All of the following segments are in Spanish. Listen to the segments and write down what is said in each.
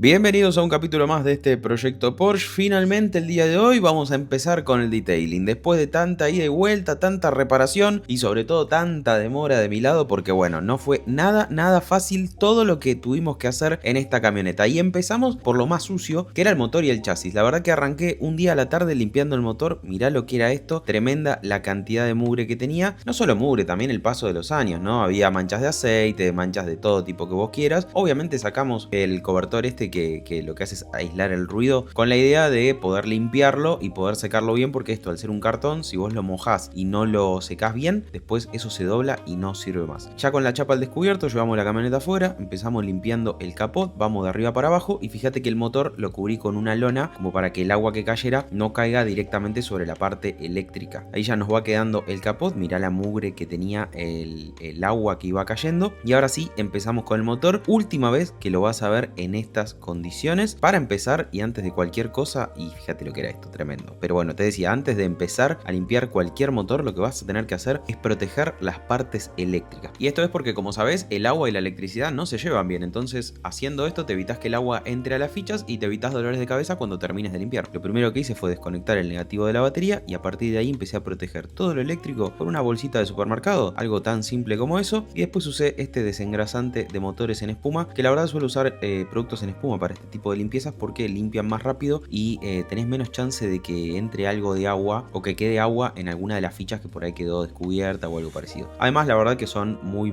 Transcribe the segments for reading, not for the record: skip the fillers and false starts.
Bienvenidos a un capítulo más de este proyecto Porsche. Finalmente el día de hoy vamos a empezar con el detailing. Después de tanta ida y vuelta, tanta reparación y sobre todo tanta demora de mi lado, porque bueno, no fue nada fácil todo lo que tuvimos que hacer en esta camioneta. Y empezamos por lo más sucio, que era el motor y el chasis. La verdad que arranqué un día a la tarde limpiando el motor. Mirá lo que era esto, tremenda la cantidad de mugre que tenía. No solo mugre, también el paso de los años, ¿no? Había manchas de aceite, manchas de todo tipo que vos quieras. Obviamente sacamos el cobertor este que lo que hace es aislar el ruido con la idea de poder limpiarlo y poder secarlo bien, porque esto al ser un cartón, si vos lo mojás y no lo secás bien, después eso se dobla y no sirve más. Ya con la chapa al descubierto llevamos la camioneta afuera, empezamos limpiando el capot, vamos de arriba para abajo y fíjate que el motor lo cubrí con una lona como para que el agua que cayera no caiga directamente sobre la parte eléctrica. Ahí ya nos va quedando el capot, mirá la mugre que tenía el agua que iba cayendo. Y ahora sí empezamos con el motor, última vez que lo vas a ver en estas condiciones. Para empezar y antes de cualquier cosa, y fíjate lo que era esto, tremendo, pero bueno, te decía, antes de empezar a limpiar cualquier motor, lo que vas a tener que hacer es proteger las partes eléctricas. Y esto es porque, como sabes, el agua y la electricidad no se llevan bien, entonces haciendo esto te evitas que el agua entre a las fichas y te evitas dolores de cabeza cuando termines de limpiar. Lo primero que hice fue desconectar el negativo de la batería y a partir de ahí empecé a proteger todo lo eléctrico con una bolsita de supermercado, algo tan simple como eso. Y después usé este desengrasante de motores en espuma, que la verdad suelo usar productos en espuma para este tipo de limpiezas porque limpian más rápido y tenés menos chance de que entre algo de agua o que quede agua en alguna de las fichas que por ahí quedó descubierta o algo parecido. Además, la verdad que son muy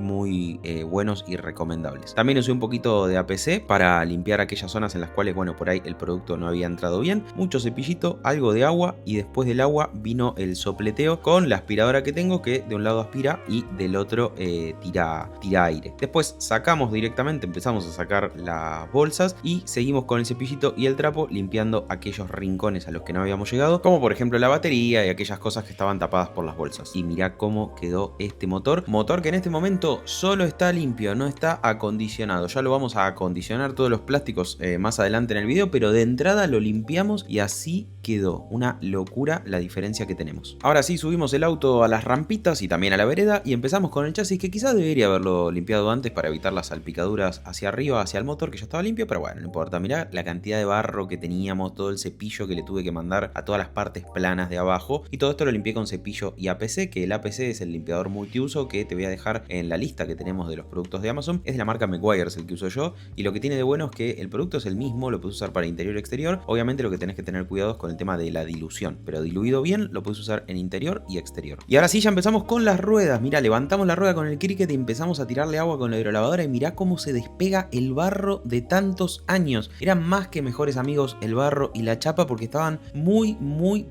buenos y recomendables. También usé un poquito de APC para limpiar aquellas zonas en las cuales, bueno, por ahí el producto no había entrado bien. Mucho cepillito, algo de agua y después del agua vino el sopleteo con la aspiradora que tengo, que de un lado aspira y del otro tira aire. Después sacamos directamente, empezamos a sacar las bolsas y seguimos con el cepillito y el trapo limpiando aquellos rincones a los que no habíamos llegado, como por ejemplo la batería y aquellas cosas que estaban tapadas por las bolsas. Y mirá cómo quedó este motor que en este momento solo está limpio, no está acondicionado. Ya lo vamos a acondicionar todos los plásticos más adelante en el video, pero de entrada lo limpiamos y así quedó. Una locura la diferencia que tenemos. Ahora sí, subimos el auto a las rampitas y también a la vereda y empezamos con el chasis, que quizás debería haberlo limpiado antes para evitar las salpicaduras hacia arriba, hacia el motor, que ya estaba limpio, pero bueno, no importa. Mirá la cantidad de barro que teníamos, todo el cepillo que le tuve que mandar a todas las partes planas de abajo, y todo esto lo limpié con cepillo y APC, que el APC es el limpiador multiuso que te voy a dejar en la lista que tenemos de los productos de Amazon. Es de la marca Meguiar, es el que uso yo, y lo que tiene de bueno es que el producto es el mismo, lo puedes usar para interior y exterior. Obviamente lo que tenés que tener cuidado es con el tema de la dilución, pero diluido bien lo puedes usar en interior y exterior. Y ahora sí, ya empezamos con las ruedas. Mira, levantamos la rueda con el cricket y empezamos a tirarle agua con la hidrolavadora y mirá cómo se despega el barro de tantos años. Eran más que mejores amigos el barro y la chapa porque estaban muy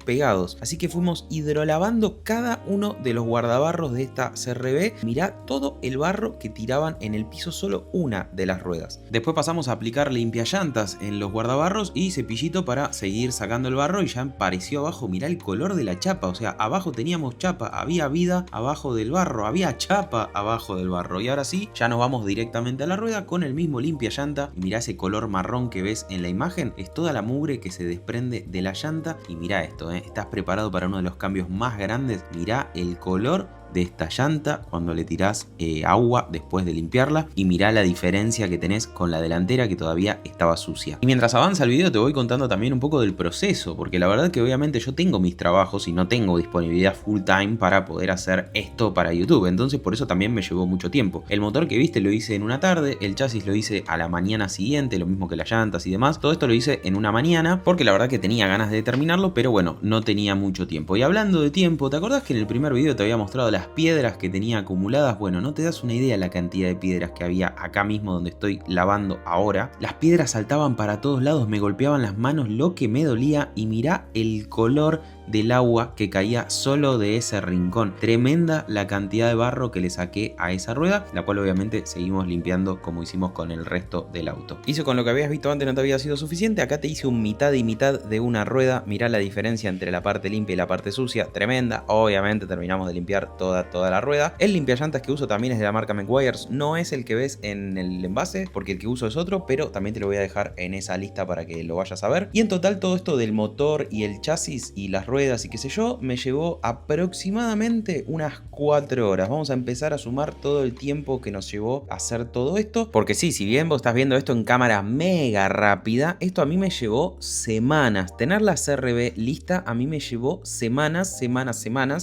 pegados, así que fuimos hidrolavando cada uno de los guardabarros de esta CRB. Mirá todo el barro que tiraban en el piso solo una de las ruedas. Después pasamos a aplicar limpiallantas en los guardabarros y cepillito para seguir sacando el barro, y ya apareció abajo, mirá el color de la chapa, o sea, abajo teníamos chapa, había vida abajo del barro, había chapa abajo del barro. Y ahora sí, ya nos vamos directamente a la rueda con el mismo limpiallanta y mirá ese color marrón que ves en la imagen, es toda la mugre que se desprende de la llanta. Y mirá esto, estás preparado para uno de los cambios más grandes. Mirá el color de esta llanta cuando le tirás agua después de limpiarla, y mirá la diferencia que tenés con la delantera, que todavía estaba sucia. Y mientras avanza el video te voy contando también un poco del proceso, porque la verdad que obviamente yo tengo mis trabajos y no tengo disponibilidad full time para poder hacer esto para YouTube, entonces por eso también me llevó mucho tiempo. El motor que viste lo hice en una tarde, el chasis lo hice a la mañana siguiente, lo mismo que las llantas y demás. Todo esto lo hice en una mañana porque la verdad que tenía ganas de terminarlo, pero bueno, no tenía mucho tiempo. Y hablando de tiempo, ¿te acordás que en el primer video te había mostrado las piedras que tenía acumuladas? Bueno, no te das una idea la cantidad de piedras que había acá mismo donde estoy lavando ahora. Las piedras saltaban para todos lados, me golpeaban las manos, lo que me dolía, y mirá el color del agua que caía solo de ese rincón. Tremenda la cantidad de barro que le saqué a esa rueda, la cual obviamente seguimos limpiando como hicimos con el resto del auto. Hizo con lo que habías visto antes, no te había sido suficiente. Acá te hice un mitad y mitad de una rueda. Mirá la diferencia entre la parte limpia y la parte sucia, tremenda. Obviamente terminamos de limpiar todo toda la rueda. El limpiallantas que uso también es de la marca Meguiar's, no es el que ves en el envase porque el que uso es otro, pero también te lo voy a dejar en esa lista para que lo vayas a ver. Y en total todo esto del motor y el chasis y las ruedas y qué sé yo, me llevó aproximadamente unas 4 horas. Vamos a empezar a sumar todo el tiempo que nos llevó a hacer todo esto, porque sí, si bien vos estás viendo esto en cámara mega rápida, esto a mí me llevó semanas. Tener la CRB lista a mí me llevó semanas,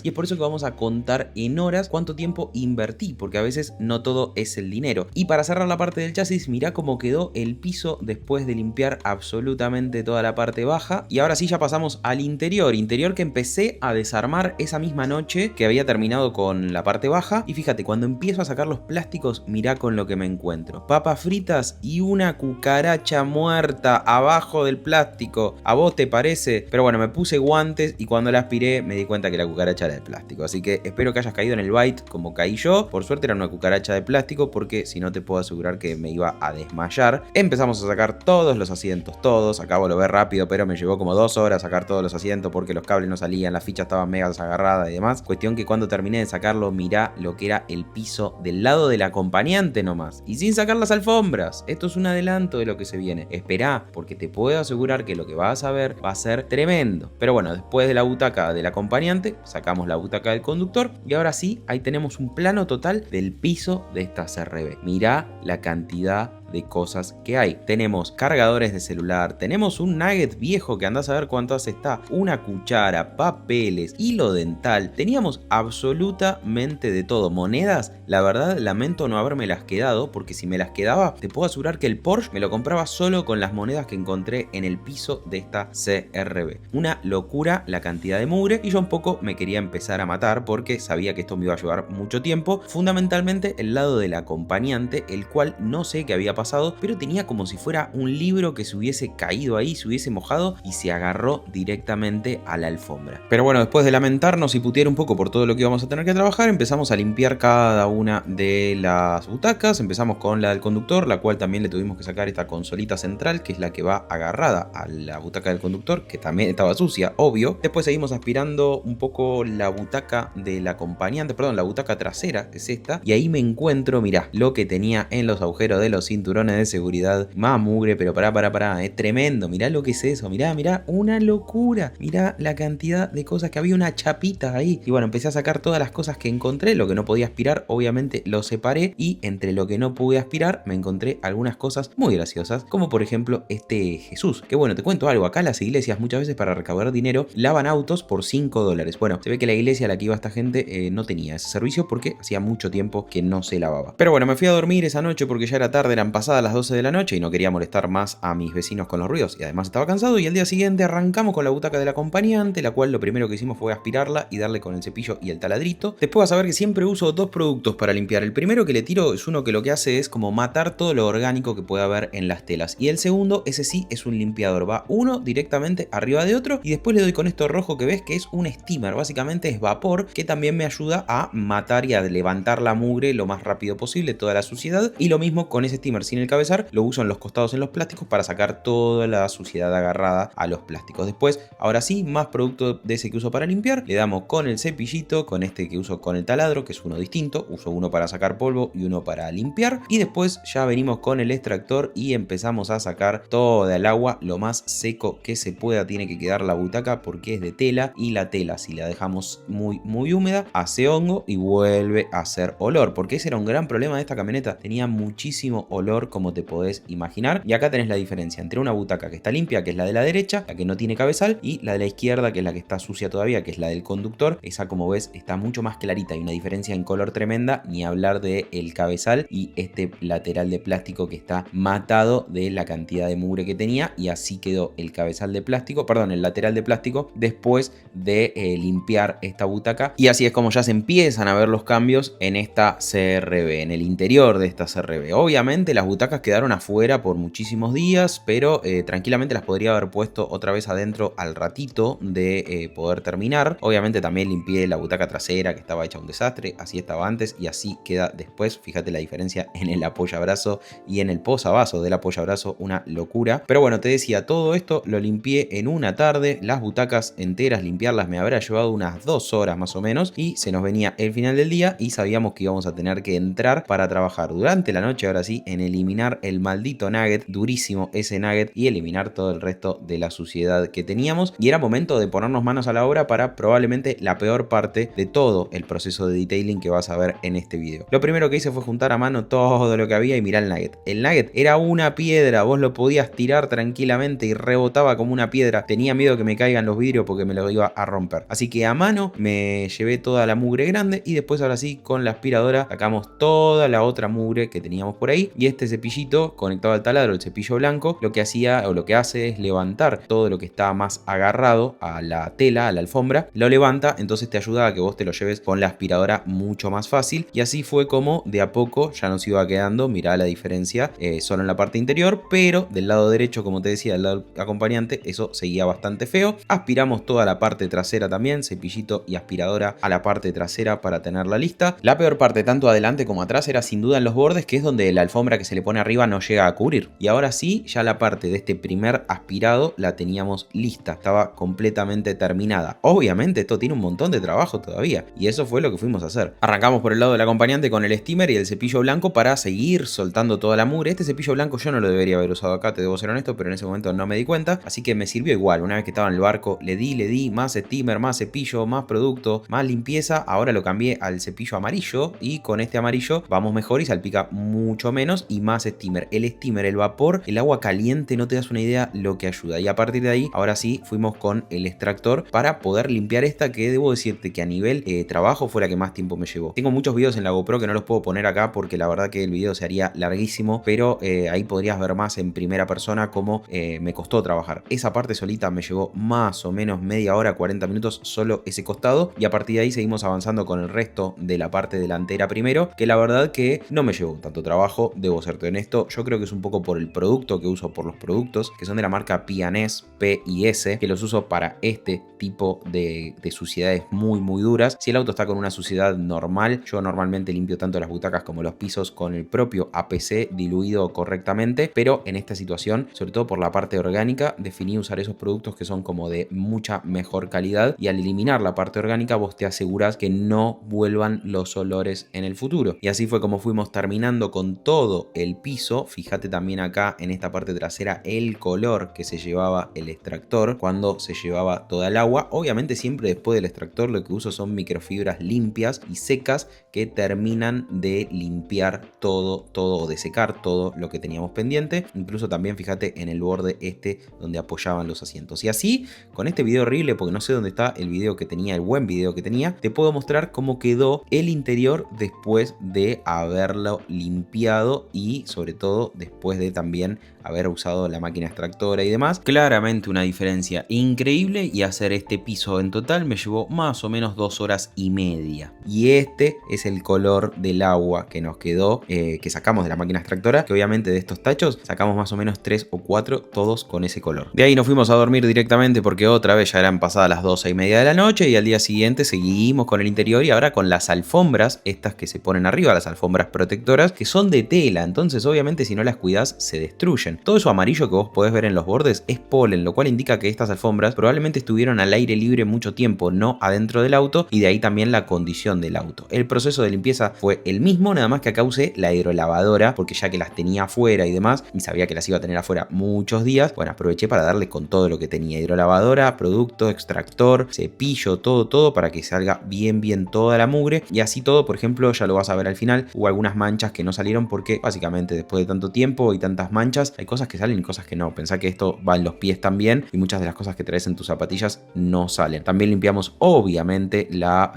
y es por eso que vamos a contar en horas cuánto tiempo invertí, porque a veces no todo es el dinero. Y para cerrar la parte del chasis, mirá cómo quedó el piso después de limpiar absolutamente toda la parte baja. Y ahora sí ya pasamos al interior que empecé a desarmar esa misma noche que había terminado con la parte baja. Y fíjate, cuando empiezo a sacar los plásticos, mirá con lo que me encuentro: papas fritas y una cucaracha muerta abajo del plástico. ¿A vos te parece? Pero bueno, me puse guantes y cuando la aspiré me di cuenta que la cucaracha era de plástico. Así que espero que hayas caído en el bite como caí yo. Por suerte era una cucaracha de plástico, porque si no te puedo asegurar que me iba a desmayar. Empezamos a sacar todos los asientos, todos. Acabo de ver rápido, pero me llevó como 2 horas sacar todos los asientos porque los cables no salían, la ficha estaba mega desagarrada y demás. Cuestión que cuando terminé de sacarlo, mirá lo que era el piso del lado del acompañante nomás. Y sin sacar las alfombras. Esto es un adelanto de lo que se viene. Esperá, porque te puedo asegurar que lo que vas a ver va a ser tremendo. Pero bueno, después de la butaca del acompañante, sacamos la butaca del conductor. Y ahora sí, ahí tenemos un plano total del piso de esta CRB. Mirá la cantidad de cosas que hay. Tenemos cargadores de celular, tenemos un nugget viejo que andás a ver cuánto hace está, una cuchara, papeles, hilo dental, teníamos absolutamente de todo. Monedas, la verdad lamento no haberme las quedado, porque si me las quedaba te puedo asegurar que el Porsche me lo compraba solo con las monedas que encontré en el piso de esta CRB. Una locura la cantidad de mugre, y yo un poco me quería empezar a matar porque sabía que esto me iba a llevar mucho tiempo. Fundamentalmente el lado del acompañante, el cual no sé qué había pasado, pero tenía como si fuera un libro que se hubiese caído ahí, se hubiese mojado y se agarró directamente a la alfombra. Pero bueno, después de lamentarnos y putear un poco por todo lo que íbamos a tener que trabajar, empezamos a limpiar cada una de las butacas. Empezamos con la del conductor, la cual también le tuvimos que sacar esta consolita central, que es la que va agarrada a la butaca del conductor, que también estaba sucia, obvio. Después seguimos aspirando un poco la butaca del acompañante, perdón, la butaca trasera, que es esta, y ahí me encuentro, mirá, lo que tenía en los agujeros de los cinturones de seguridad. Más mugre, pero pará, es tremendo. Mirá lo que es eso, mirá, una locura. Mirá la cantidad de cosas que había, una chapita ahí. Y bueno, empecé a sacar todas las cosas que encontré. Lo que no podía aspirar, obviamente lo separé, y entre lo que no pude aspirar me encontré algunas cosas muy graciosas, como por ejemplo este Jesús. Que bueno, te cuento algo, acá las iglesias muchas veces para recaudar dinero lavan autos por $5. Bueno, se ve que la iglesia a la que iba esta gente no tenía ese servicio porque hacía mucho tiempo que no se lavaba. Pero bueno, me fui a dormir esa noche porque ya era tarde, eran pasadas las 12 de la noche y no quería molestar más a mis vecinos con los ruidos, y además estaba cansado. Y al día siguiente arrancamos con la butaca del acompañante, la cual lo primero que hicimos fue aspirarla y darle con el cepillo y el taladrito. Después vas a ver que siempre uso 2 productos para limpiar. El primero que le tiro es uno que lo que hace es como matar todo lo orgánico que pueda haber en las telas, y el segundo, ese sí, es un limpiador. Va uno directamente arriba de otro, y después le doy con esto rojo que ves, que es un steamer. Básicamente es vapor que también me ayuda a matar y a levantar la mugre lo más rápido posible, toda la suciedad. Y lo mismo con ese steamer sin el cabezal, lo uso en los costados en los plásticos para sacar toda la suciedad agarrada a los plásticos. Después, ahora sí, más producto de ese que uso para limpiar, le damos con el cepillito, con este que uso con el taladro, que es uno distinto, uso uno para sacar polvo y uno para limpiar, y después ya venimos con el extractor y empezamos a sacar toda el agua lo más seco que se pueda. Tiene que quedar la butaca porque es de tela, y la tela, si la dejamos muy húmeda, hace hongo y vuelve a hacer olor, porque ese era un gran problema de esta camioneta, tenía muchísimo olor, como te podés imaginar. Y acá tenés la diferencia entre una butaca que está limpia, que es la de la derecha, la que no tiene cabezal, y la de la izquierda, que es la que está sucia todavía, que es la del conductor. Esa, como ves, está mucho más clarita, hay una diferencia en color tremenda, ni hablar de el cabezal y este lateral de plástico que está matado de la cantidad de mugre que tenía. Y así quedó el cabezal de plástico, perdón, el lateral de plástico, después de limpiar esta butaca. Y así es como ya se empiezan a ver los cambios en esta CRB, en el interior de esta CRB. Obviamente las butacas quedaron afuera por muchísimos días, pero tranquilamente las podría haber puesto otra vez adentro al ratito de poder terminar. Obviamente también limpié la butaca trasera, que estaba hecha un desastre, así estaba antes y así queda después. Fíjate la diferencia en el apoyabrazo y en el posavasos del apoyabrazo, una locura. Pero bueno, te decía, todo esto lo limpié en una tarde. Las butacas enteras, limpiarlas me habrá llevado unas 2 horas más o menos, y se nos venía el final del día y sabíamos que íbamos a tener que entrar para trabajar durante la noche, ahora sí, en eliminar el maldito nugget, durísimo ese nugget, y eliminar todo el resto de la suciedad que teníamos. Y era momento de ponernos manos a la obra para probablemente la peor parte de todo el proceso de detailing que vas a ver en este video. Lo primero que hice fue juntar a mano todo lo que había y mirar el nugget. El nugget era una piedra, vos lo podías tirar tranquilamente y rebotaba como una piedra. Tenía miedo que me caigan los vidrios porque me lo iba a romper. Así que a mano me llevé toda la mugre grande y después ahora sí con la aspiradora sacamos toda la otra mugre que teníamos por ahí. Y este cepillito conectado al taladro, el cepillo blanco, lo que hacía o lo que hace es levantar todo lo que está más agarrado a la tela, a la alfombra, lo levanta, entonces te ayuda a que vos te lo lleves con la aspiradora mucho más fácil. Y así fue como de a poco ya nos iba quedando, mirá la diferencia, solo en la parte interior, pero del lado derecho, como te decía, del lado acompañante, eso seguía bastante feo. Aspiramos toda la parte trasera también, cepillito y aspiradora a la parte trasera para tenerla lista. La peor parte, tanto adelante como atrás, era sin duda en los bordes, que es donde la alfombra que se le pone arriba no llega a cubrir. Y ahora sí, ya la parte de este primer aspirado la teníamos lista, estaba completamente terminada. Obviamente esto tiene un montón de trabajo todavía, y eso fue lo que fuimos a hacer. Arrancamos por el lado del acompañante con el steamer y el cepillo blanco para seguir soltando toda la mugre. Este cepillo blanco yo no lo debería haber usado acá, te debo ser honesto, pero en ese momento no me di cuenta, así que me sirvió igual. Una vez que estaba en el barco, le di más steamer, más cepillo, más producto, más limpieza. Ahora lo cambié al cepillo amarillo y con este amarillo vamos mejor y salpica mucho menos, y más steamer. El steamer, el vapor, el agua caliente, no te das una idea lo que ayuda. Y a partir de ahí, ahora sí, fuimos con el extractor para poder limpiar esta, que debo decirte que a nivel trabajo fue la que más tiempo me llevó. Tengo muchos videos en la GoPro que no los puedo poner acá porque la verdad que el video se haría larguísimo, pero ahí podrías ver más en primera persona cómo me costó trabajar. Esa parte solita me llevó más o menos media hora, 40 minutos solo ese costado, y a partir de ahí seguimos avanzando con el resto de la parte delantera primero, que la verdad que no me llevó tanto trabajo, debo serte honesto. Yo creo que es un poco por el producto que uso, por los productos que son de la marca P&S, P&S, que los uso para este tipo de suciedades muy duras. Si el auto está con una suciedad normal, yo normalmente limpio tanto las butacas como los pisos con el propio APC diluido correctamente, pero en esta situación, sobre todo por la parte orgánica, definí usar esos productos que son como de mucha mejor calidad, y al eliminar la parte orgánica vos te aseguras que no vuelvan los olores en el futuro. Y así fue como fuimos terminando con todo el piso. Fíjate también acá en esta parte trasera el color que se llevaba el extractor cuando se llevaba toda el agua. Obviamente siempre después del extractor lo que uso son microfibras limpias y secas que terminan de limpiar todo o de secar todo lo que teníamos pendiente. Incluso también fíjate en el borde este donde apoyaban los asientos. Y así, con este video horrible, porque no sé dónde está el video que tenía, el buen video que tenía, te puedo mostrar cómo quedó el interior después de haberlo limpiado y sobre todo después de también haber usado la máquina extractora y demás. Claramente una diferencia increíble, y hacer este piso en total me llevó más o menos 2 horas y media. Y este es el color del agua que nos quedó, que sacamos de la máquina extractora, que obviamente de estos tachos sacamos más o menos 3 o 4, todos con ese color. De ahí nos fuimos a dormir directamente porque otra vez ya eran pasadas las 12:30 de la noche, y al día siguiente seguimos con el interior, y ahora con las alfombras, estas que se ponen arriba, las alfombras protectoras, que son de tela, entonces obviamente si no las cuidas se destruyen. Todo eso amarillo que vos podés ver en los bordes es polen, lo cual indica que estas alfombras probablemente estuvieron al aire libre mucho tiempo, no adentro del auto, y de ahí también la condición del auto. El proceso de limpieza fue el mismo, nada más que acá usé la aerolavadora, porque ya que las tenía afuera y demás, y sabía que las iba a tener afuera muchos días, bueno, aproveché para darle con todo lo que tenía: hidrolavadora, producto, extractor, cepillo, todo para que salga bien toda la mugre. Y así todo, por ejemplo, ya lo vas a ver al final, hubo algunas manchas que no salieron porque básicamente después de tanto tiempo y tantas manchas, hay cosas que salen y cosas que no. Pensá que esto va en los pies también, y muchas de las cosas que traes en tus zapatillas no salen. También limpiamos obviamente la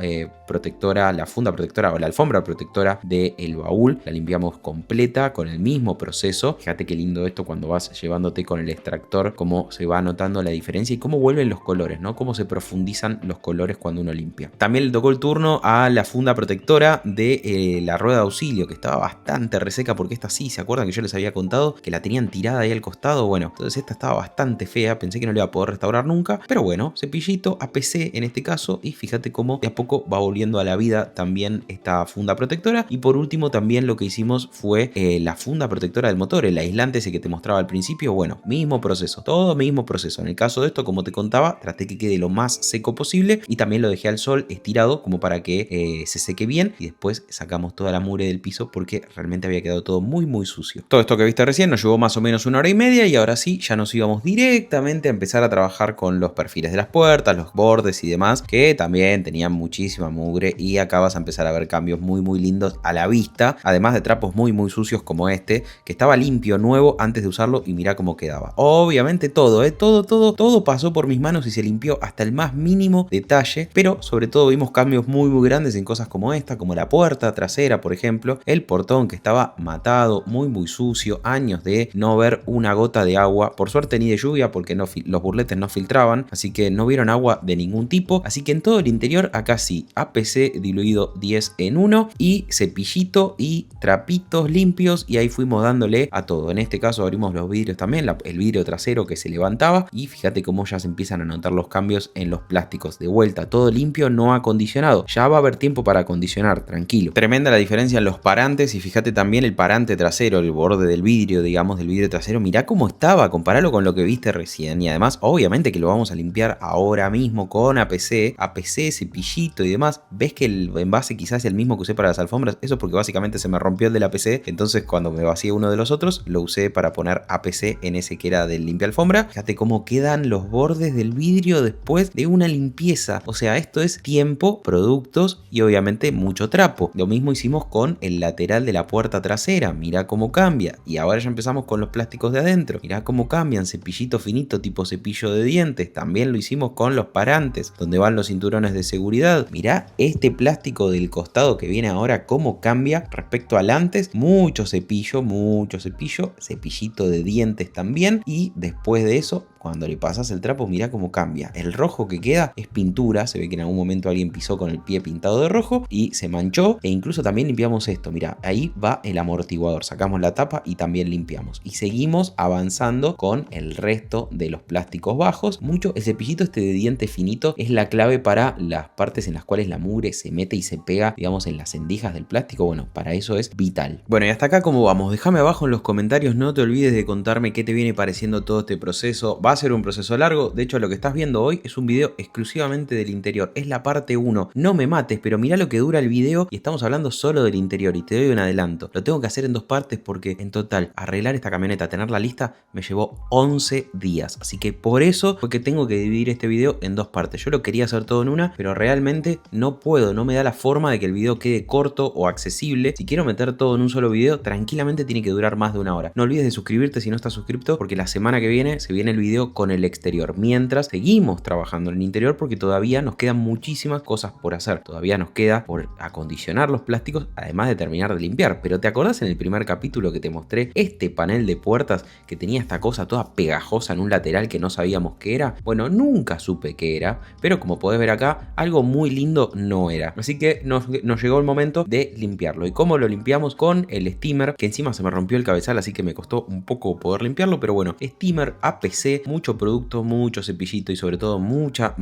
protectora, la funda protectora o la alfombra protectora del baúl, la limpiamos completa con el mismo proceso. Fíjate qué lindo esto cuando vas llevándote con el extractor, cómo se va notando la diferencia y cómo vuelven los colores, ¿no? Cómo se profundizan los colores cuando uno limpia. También le tocó el turno a la funda protectora de la rueda de auxilio, que estaba bastante reseca porque esta sí, ¿se acuerdan que yo les había contado que la tenían tirada ahí al costado? Bueno, entonces esta estaba bastante fea, pensé que no le iba a poder restaurar nunca, pero bueno, cepillito, APC en este caso, y fíjate cómo de a poco va volviendo a la vida también esta funda protectora. Y por último también lo que hicimos fue la funda protectora del motor, el aislante ese que te mostraba al principio. Bueno, mismo proceso, todo mismo proceso. En el caso de esto, como te contaba, traté que quede lo más seco posible y también lo dejé al sol estirado como para que se seque bien, y después sacamos toda la mugre del piso porque realmente había quedado todo muy sucio. Todo esto que viste recién nos llevó más o menos 1 hora y media, y ahora sí, ya nos íbamos directamente a empezar a trabajar con los perfiles de las puertas, los bordes y demás, que también tenían muchísima mugre, y acá vas a empezar a ver cambios muy lindos a la vista, además de trapos muy sucios como este, que estaba limpio, nuevo antes de usarlo, y mirá cómo quedaba. Obviamente todo pasó por mis manos y se limpió hasta el más mínimo detalle, pero sobre todo vimos cambios muy grandes en cosas como esta, como la puerta trasera, por ejemplo, el portón que estaba matado, muy sucio, años de no ver una gota de agua, por suerte ni de lluvia, porque los burletes no filtraban, así que no vieron agua de ningún tipo. Así que en todo el interior acá sí, APC diluido 10 en 1 y cepillito y trapitos limpios, y ahí fuimos dándole a todo. En este caso abrimos los vidrios también, el vidrio trasero que se levantaba, y fíjate cómo ya se empiezan a notar los cambios en los plásticos. De vuelta, todo limpio, no acondicionado. Ya va a haber tiempo para acondicionar, tranquilo. Tremenda la diferencia en los parantes, y fíjate también el parante trasero, el borde del vidrio, digamos, del vidrio trasero. Mirá cómo estaba, comparalo con lo que viste recién. Y además, obviamente que lo vamos a limpiar ahora mismo con APC, cepillito y demás. ¿Ves que el envase quizás es el mismo que usé para las alfombras? Eso es porque básicamente se me rompió el del APC, entonces cuando me vacié uno de los otros, lo usé para poner APC en ese que era del limpia alfombra. Fíjate cómo quedan los bordes del vidrio después de una limpieza. O sea, esto es tiempo, productos y obviamente mucho trapo. Lo mismo hicimos con el lateral de la puerta trasera. Mirá cómo cambia. Y ahora ya empezamos con los plásticos de adentro. Mirá cómo cambian. Cepillito finito tipo cepillo de dientes. También lo hicimos con los parantes, donde van los cinturones de seguridad. Mirá este plástico del costado que viene ahora, cómo cambia respecto al antes. Mucho cepillo, cepillito de dientes también. Y después de eso, cuando le pasas el trapo, mirá cómo cambia. El rojo que queda es pintura. Se ve que en algún momento alguien pisó con el pie pintado de rojo y se manchó. E incluso también limpiamos esto. Mirá, ahí va el amortiguador. Sacamos la tapa y también limpiamos. Y seguimos avanzando con el resto de los plásticos bajos. El cepillito este de diente finito es la clave para las partes en las cuales la mugre se mete y se pega, digamos, en las endijas del plástico. Bueno, para eso es vital. Bueno, y hasta acá cómo vamos. Déjame abajo en los comentarios, no te olvides de contarme qué te viene pareciendo todo este proceso. Va a ser un proceso largo. De hecho, lo que estás viendo hoy es un video exclusivamente del interior. Es la parte 1. No me mates, pero mirá lo que dura el video y estamos hablando solo del interior, y te doy un adelanto. Lo tengo que hacer en 2 partes porque en total arreglar esta camioneta, tenerla lista, me llevó 11 días. Así que por eso fue que tengo que dividir este video en 2 partes. Yo lo quería hacer todo en una, pero realmente no puedo, no me da la forma de que el video quede corto o accesible. Si quiero meter todo en un solo video, tranquilamente tiene que durar más de 1 hora. No olvides de suscribirte si no estás suscrito, porque la semana que viene se viene el video con el exterior, mientras seguimos trabajando en el interior, porque todavía nos quedan muchísimas cosas por hacer. Todavía nos queda por acondicionar los plásticos, además de terminar de limpiar. Pero ¿te acordás en el primer capítulo que te mostré este panel de puertas que tenía esta cosa toda pegajosa en un lateral que no sabíamos qué era? Bueno, nunca supe qué era, pero como podés ver acá, algo muy lindo no era. Así que nos llegó el momento de limpiarlo. ¿Y cómo lo limpiamos? Con el steamer, que encima se me rompió el cabezal, así que me costó un poco poder limpiarlo, pero bueno, steamer, APC, mucho producto, mucho cepillito y sobre todo mucha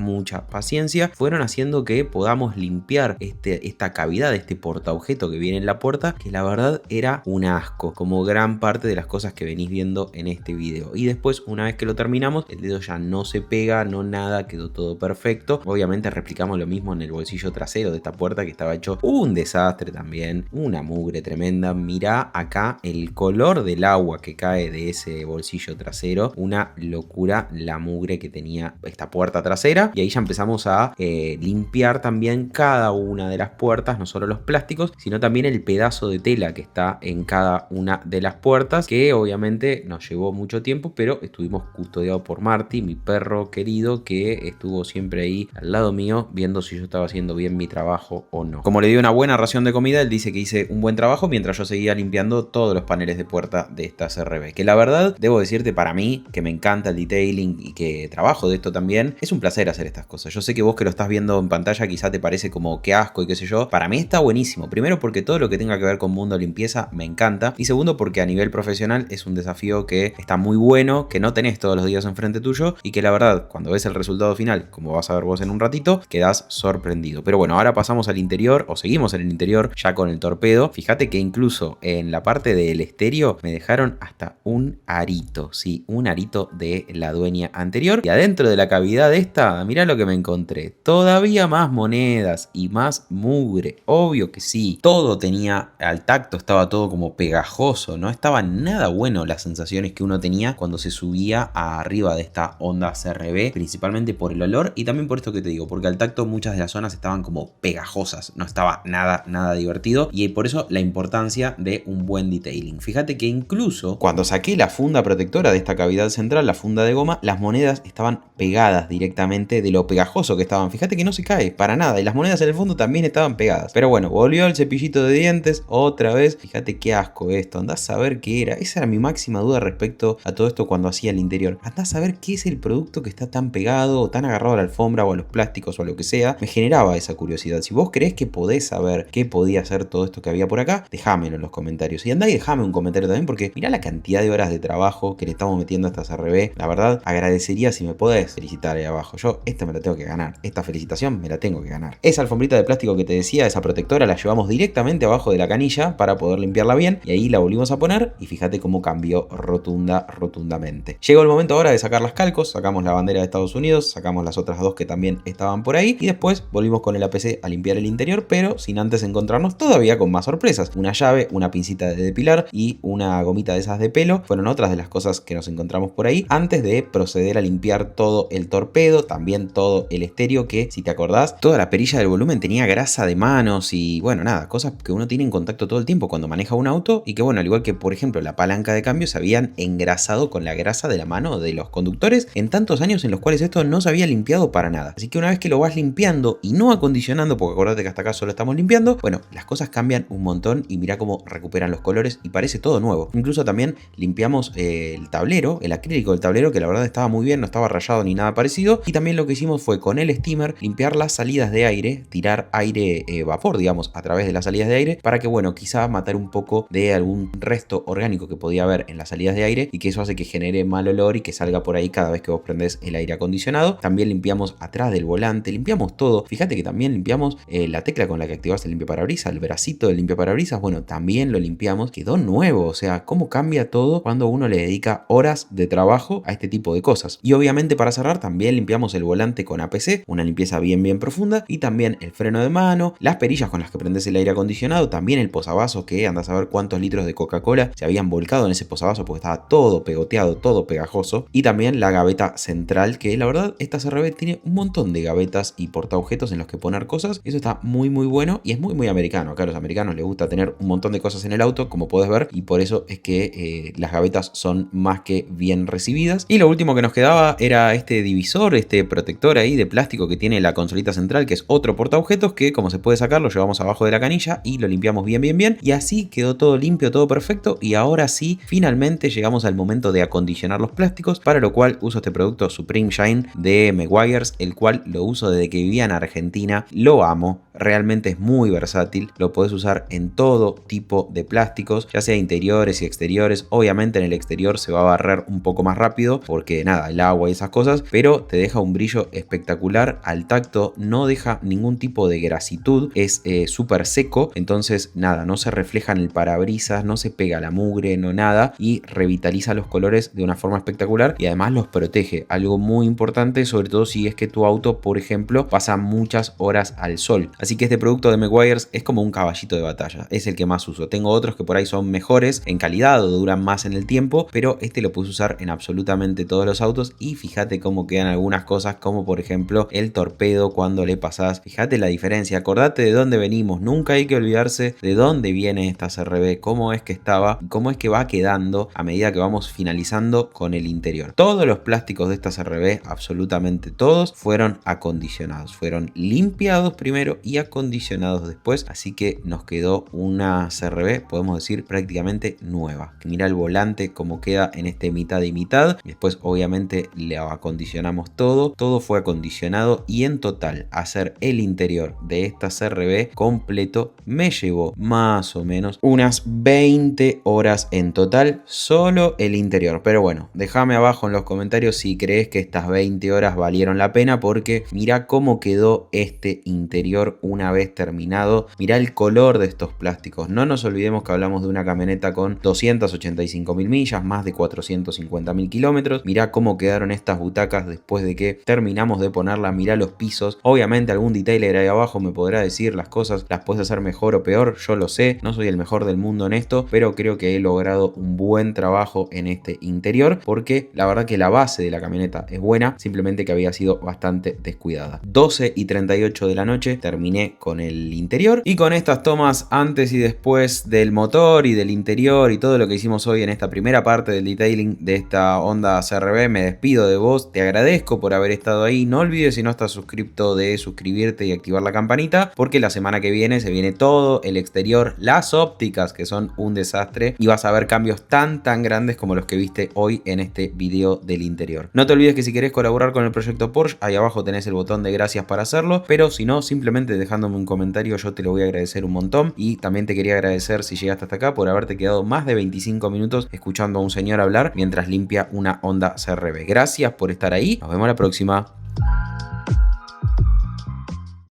paciencia fueron haciendo que podamos limpiar esta cavidad, este portaobjeto que viene en la puerta, que la verdad era un asco, como gran parte de las cosas que venís viendo en este video. Y después, una vez que lo terminamos, el dedo ya no se pega, no nada, quedó todo perfecto. Obviamente replicamos lo mismo en el bolsillo trasero de esta puerta, que estaba hecho un desastre también, una mugre tremenda. Mirá acá el color del agua que cae de ese bolsillo trasero, una locura la mugre que tenía esta puerta trasera. Y ahí ya empezamos a limpiar también cada una de las puertas, no solo los plásticos, sino también el pedazo de tela que está en cada una de las puertas, que obviamente nos llevó mucho tiempo, pero estuvimos custodiados por Marty, mi perro querido, que estuvo siempre ahí al lado mío viendo si yo estaba haciendo bien mi trabajo o no. Como le di una buena ración de comida, él dice que hice un buen trabajo mientras yo seguía limpiando todos los paneles de puerta de esta CRB, que la verdad debo decirte, para mí, que me encanta el detailing y que trabajo de esto también, es un placer hacer estas cosas. Yo sé que vos que lo estás viendo en pantalla quizá te parece como qué asco y qué sé yo. Para mí está buenísimo. Primero porque todo lo que tenga que ver con mundo limpieza me encanta. Y segundo porque a nivel profesional es un desafío que está muy bueno, que no tenés todos los días enfrente tuyo y que la verdad cuando ves el resultado final, como vas a ver vos en un ratito, quedás sorprendido. Pero bueno, ahora pasamos al interior o seguimos en el interior ya con el torpedo. Fíjate que incluso en la parte del estéreo me dejaron hasta un arito, sí, un arito de la dueña anterior. Y adentro de la cavidad esta, mirá lo que me encontré. Todavía más monedas y más mugre. Obvio que sí. Todo tenía al tacto, estaba todo como pegajoso. No estaba nada bueno las sensaciones que uno tenía cuando se subía arriba de esta Honda CR-V, principalmente por el olor y también por esto que te digo, porque al tacto muchas de las zonas estaban como pegajosas. No estaba nada divertido y por eso la importancia de un buen detailing. Fíjate que incluso cuando saqué la funda protectora de esta cavidad central, la funda de goma, las monedas estaban pegadas directamente de lo pegajoso que estaban. Fíjate que no se cae para nada y las monedas en el fondo también estaban pegadas. Pero bueno, volvió el cepillito de dientes otra vez. Fíjate qué asco esto. Andás a ver qué era. Esa era mi máxima duda respecto a todo esto cuando hacía el interior. Andás a ver qué es el producto que está tan pegado o tan agarrado a la alfombra o a los plásticos o a lo que sea. Me generaba esa curiosidad. Si vos creés que podés saber qué podía ser todo esto que había por acá, déjamelo en los comentarios. Y andá y déjame un comentario también porque mirá la cantidad de horas de trabajo que le estamos metiendo a esta CR-V. La verdad, agradecería si me podés felicitar ahí abajo. Yo esta me la tengo que ganar. Esta felicitación me la tengo que ganar. Esa alfombrita de plástico que te decía, esa protectora, la llevamos directamente abajo de la canilla para poder limpiarla bien. Y ahí la volvimos a poner y fíjate cómo cambió rotundamente. Llegó el momento ahora de sacar las calcos. Sacamos la bandera de Estados Unidos, sacamos las otras dos que también estaban por ahí. Y después volvimos con el APC a limpiar el interior, pero sin antes encontrarnos todavía con más sorpresas. Una llave, una pincita de depilar y una gomita de esas de pelo. Fueron otras de las cosas que nos encontramos por ahí antes de proceder a limpiar todo el torpedo, también todo el estéreo, que si te acordás, toda la perilla del volumen tenía grasa de manos y bueno, nada, cosas que uno tiene en contacto todo el tiempo cuando maneja un auto y que bueno, al igual que por ejemplo la palanca de cambio, se habían engrasado con la grasa de la mano de los conductores en tantos años en los cuales esto no se había limpiado para nada. Así que una vez que lo vas limpiando y no acondicionando, porque acordate que hasta acá solo estamos limpiando, bueno, las cosas cambian un montón y mirá cómo recuperan los colores y parece todo nuevo. Incluso también limpiamos el tablero, el acrílico del tablero, que la verdad estaba muy bien, no estaba rayado ni nada parecido. Y también lo que hicimos fue con el steamer limpiar las salidas de aire, tirar aire vapor, digamos, a través de las salidas de aire para que, bueno, quizá matar un poco de algún resto orgánico que podía haber en las salidas de aire y que eso hace que genere mal olor y que salga por ahí cada vez que vos prendés el aire acondicionado. También limpiamos atrás del volante, limpiamos todo. Fíjate que también limpiamos la tecla con la que activás el limpiaparabrisas, el bracito del limpiaparabrisas, bueno, también lo limpiamos, quedó nuevo. O sea, cómo cambia todo cuando uno le dedica horas de trabajo a este tipo de cosas. Y obviamente para cerrar también limpiamos el volante con APC, una limpieza bien profunda, y también el freno de mano, las perillas con las que prendés el aire acondicionado, también el posavasos, que andás a ver cuántos litros de Coca-Cola se habían volcado en ese posavasos porque estaba todo pegoteado, todo pegajoso, y también la gaveta central, que la verdad esta CR-V tiene un montón de gavetas y portaobjetos en los que poner cosas. Eso está muy bueno y es muy americano. Acá a los americanos les gusta tener un montón de cosas en el auto, como podés ver, y por eso es que las gavetas son más que bien recibidas. Y lo último que nos quedaba era este divisor, este protector ahí de plástico que tiene la consolita central, que es otro portaobjetos que, como se puede sacar, lo llevamos abajo de la canilla y lo limpiamos bien y así quedó todo limpio, todo perfecto. Y ahora sí, finalmente llegamos al momento de acondicionar los plásticos, para lo cual uso este producto Supreme Shine de Meguiar's, el cual lo uso desde que vivía en Argentina. Lo amo, realmente es muy versátil, lo podés usar en todo tipo de plásticos, ya sea interiores y exteriores. Obviamente en el exterior se va a barrer un poco más rápido porque nada, el agua y esas cosas, pero te deja un brillo espectacular al tacto, no deja ningún tipo de grasitud, es súper seco, entonces nada, no se refleja en el parabrisas, no se pega la mugre, no nada, y revitaliza los colores de una forma espectacular y además los protege, algo muy importante, sobre todo si es que tu auto, por ejemplo, pasa muchas horas al sol. Así que este producto de Meguiar's es como un caballito de batalla, es el que más uso. Tengo otros que por ahí son mejores en calidad o duran más en el tiempo, pero este lo puedes usar en absolutamente todos los autos y fíjate cómo quedan algunas cosas, como por ejemplo el torpedo cuando le pasás. Fíjate la diferencia, acordate de dónde venimos, nunca hay que olvidarse de dónde viene esta CR-V, cómo es que estaba y cómo es que va quedando a medida que vamos finalizando con el interior. Todos los plásticos de esta CR-V, absolutamente todos, fueron acondicionados, fueron limpiados primero y y acondicionados después, así que nos quedó una CRV, podemos decir, prácticamente nueva. Mira el volante como queda en este mitad y mitad. Después obviamente le acondicionamos todo fue acondicionado y en total hacer el interior de esta CRV completo me llevó más o menos unas 20 horas en total, solo el interior. Pero bueno, déjame abajo en los comentarios si crees que estas 20 horas valieron la pena, porque mira cómo quedó este interior una vez terminado. Mira el color de estos plásticos. No nos olvidemos que hablamos de una camioneta con 285.000 millas, más de 450.000 kilómetros. Mira cómo quedaron estas butacas después de que terminamos de ponerlas. Mira los pisos. Obviamente algún detailer ahí abajo me podrá decir las cosas, las puedes hacer mejor o peor, yo lo sé, no soy el mejor del mundo en esto, pero creo que he logrado un buen trabajo en este interior, porque la verdad que la base de la camioneta es buena, simplemente que había sido bastante descuidada. 12:38 de la noche terminé con el interior, y con estas tomas antes y después del motor y del interior y todo lo que hicimos hoy en esta primera parte del detailing de esta Honda CR-V, me despido de vos, te agradezco por haber estado ahí. No olvides, si no estás suscripto, de suscribirte y activar la campanita, porque la semana que viene se viene todo el exterior, las ópticas que son un desastre, y vas a ver cambios tan grandes como los que viste hoy en este video del interior. No te olvides que si querés colaborar con el proyecto Porsche, ahí abajo tenés el botón de gracias para hacerlo, pero si no, simplemente dejándome un comentario yo te lo voy a agradecer un montón. Y también te quería agradecer, si llegaste hasta acá, por haberte quedado más de 25 minutos escuchando a un señor hablar mientras limpia una Honda CR-V. Gracias por estar ahí, nos vemos la próxima.